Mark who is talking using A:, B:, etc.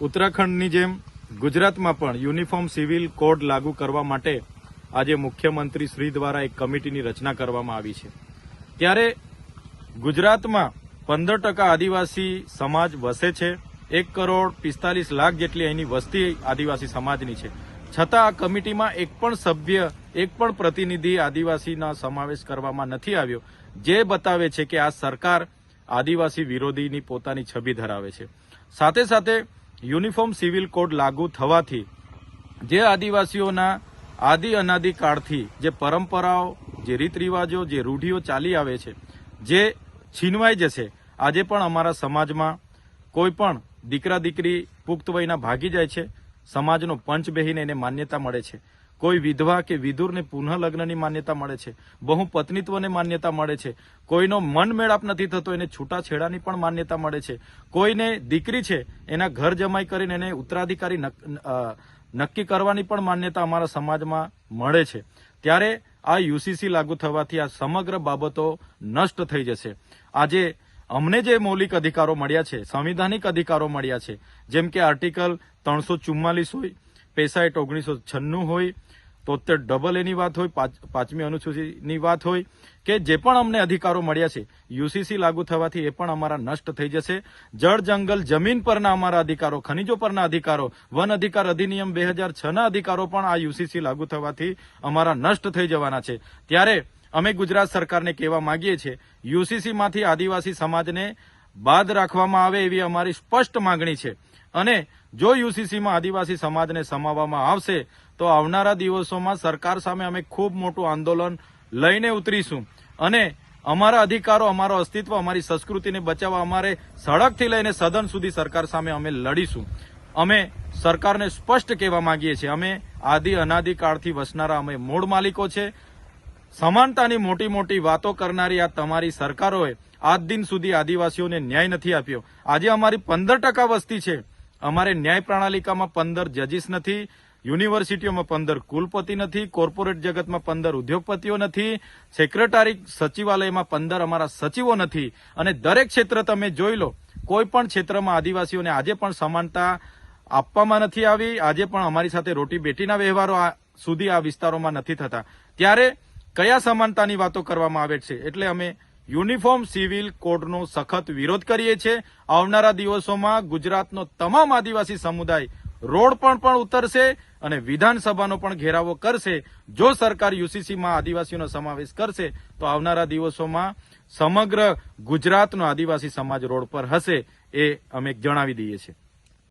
A: ઉત્તરાખંડની જેમ ગુજરાતમાં પણ યુનિફોર્મ સિવિલ કોડ લાગુ કરવા માટે આજે મુખ્યમંત્રી શ્રી દ્વારા એક કમિટીની રચના કરવામાં આવી છે। ત્યારે ગુજરાતમાં 15% આદિવાસી સમાજ વસે છે। 1,45,00,000 જેટલી અહીંની વસ્તી આદિવાસી સમાજની છે, છતાં આ કમિટીમાં એક પણ સભ્ય, એક પણ પ્રતિનિધિ આદિવાસીના સમાવેશ કરવામાં નથી આવ્યો, જે બતાવે છે કે આ સરકાર આદિવાસી વિરોધીની પોતાની છબી ધરાવે છે। સાથે સાથે યુનિફોર્મ સિવિલ કોડ લાગુ થવાથી જે આદિવાસીઓના આદિ અનાદિ કાળથી જે પરંપરાઓ, જે રીત રિવાજો, જે રૂઢિઓ ચાલી આવે છે, જે છીનવાઈ જશે। આજે પણ અમારા સમાજમાં કોઈ પણ દીકરા દીકરી પુખ્ત વયના ભાગી જાય છે, સમાજનો પંચ બેહીને એને માન્યતા મળે છે। કોઈ વિધવા કે વિધુરને પુનઃ લગ્નની માન્યતા મળે છે, બહુપત્નીત્વને માન્યતા મળે છે, કોઈનો મન મેળાપ નથી થતો એને છૂટાછેડાની પણ માન્યતા મળે છે, કોઈને દીકરી છે એના ઘર જમાઈ કરીને એને ઉત્તરાધિકારી નક્કી કરવાની પણ માન્યતા અમારા સમાજમાં મળે છે। ત્યારે આ યુસીસી લાગુ થવાથી આ સમગ્ર બાબતો નષ્ટ થઈ જશે। આજે અમને જે મૌલિક અધિકારો મળ્યા છે, સંવિધાનિક અધિકારો મળ્યા છે, જેમ કે આર્ટિકલ 344 હોય, પેસા એક્ટ 1996 હોય, 73 એની વાત હોય, 5મી અનુસૂચિની વાત હોય, કે જે પણ અમને અધિકારો મળ્યા છે, યુસીસી લાગુ થવાથી એ પણ અમારા નષ્ટ થઈ જશે। જળ જંગલ જમીન પરના અમારા અધિકારો, ખનિજો પરના અધિકારો, વન અધિકાર અધિનિયમ 2006ના અધિકારો પણ આ યુસીસી લાગુ થવાથી અમારા નષ્ટ થઈ જવાના છે। ત્યારે અમે ગુજરાત સરકારને કહેવા માંગીએ છીએ, યુસીસીમાંથી આદિવાસી સમાજને બાદ રાખવામાં આવે એવી અમારી સ્પષ્ટ માંગણી છે। અને જો યુસીસીમાં આદિવાસી સમાજને સમાવવામાં આવશે તો આવનારા દિવસોમાં સરકાર સામે અમે ખૂબ મોટું આંદોલન લઈને ઉતરીશું અને અમારા અધિકારો, અમારો અસ્તિત્વ, અમારી સંસ્કૃતિને બચાવવા અમારે સડકથી લઈને સદન સુધી સરકાર સામે અમે લડીશું। અમે સરકારને સ્પષ્ટ કહેવા માંગીએ છીએ, અમે આદિ અનાદિ કાળથી વસનારા અમે મૂળ માલિકો છે। સમાનતાની મોટી મોટી વાતો કરનારી આ તમારી સરકારોએ આજ દિન સુધી આદિવાસીઓને ન્યાય નથી આપ્યો। આજે અમારી 15% વસ્તી છે, અમારે ન્યાય પ્રણાલિકામાં 15 જજીસ નથી, યુનિવર્સિટીઓમાં 15 કુલપતિ નથી, કોર્પોરેટ જગતમાં 15 ઉદ્યોગપતિઓ નથી, સેક્રેટરી સચિવાલયમાં 15 અમારા સચિવો નથી। અને દરેક ક્ષેત્ર તમે જોઈ લો, કોઈ પણ ક્ષેત્રમાં આદિવાસીઓને આજે પણ સમાનતા આપવામાં નથી આવી। આજે પણ અમારી સાથે રોટી બેટીના વ્યવહારો સુધી આ વિસ્તારોમાં નથી થતા। ત્યારે કયા સમાનતાની વાતો કરવામાં આવે છે? એટલે અમે યુનિફોર્મ સિવિલ કોડનો સખત વિરોધ કરીએ છીએ। આવનારા દિવસોમાં ગુજરાતનો તમામ આદિવાસી સમુદાય રોડ પર પણ ઉતરશે અને વિધાનસભાનો પણ ઘેરાવો કરશે। જો સરકાર યુસીસીમાં આદિવાસીઓનો સમાવેશ કરશે તો આવનારા દિવસોમાં સમગ્ર ગુજરાતનો આદિવાસી સમાજ રોડ પર હશે, એ અમે જણાવી દઈએ છીએ।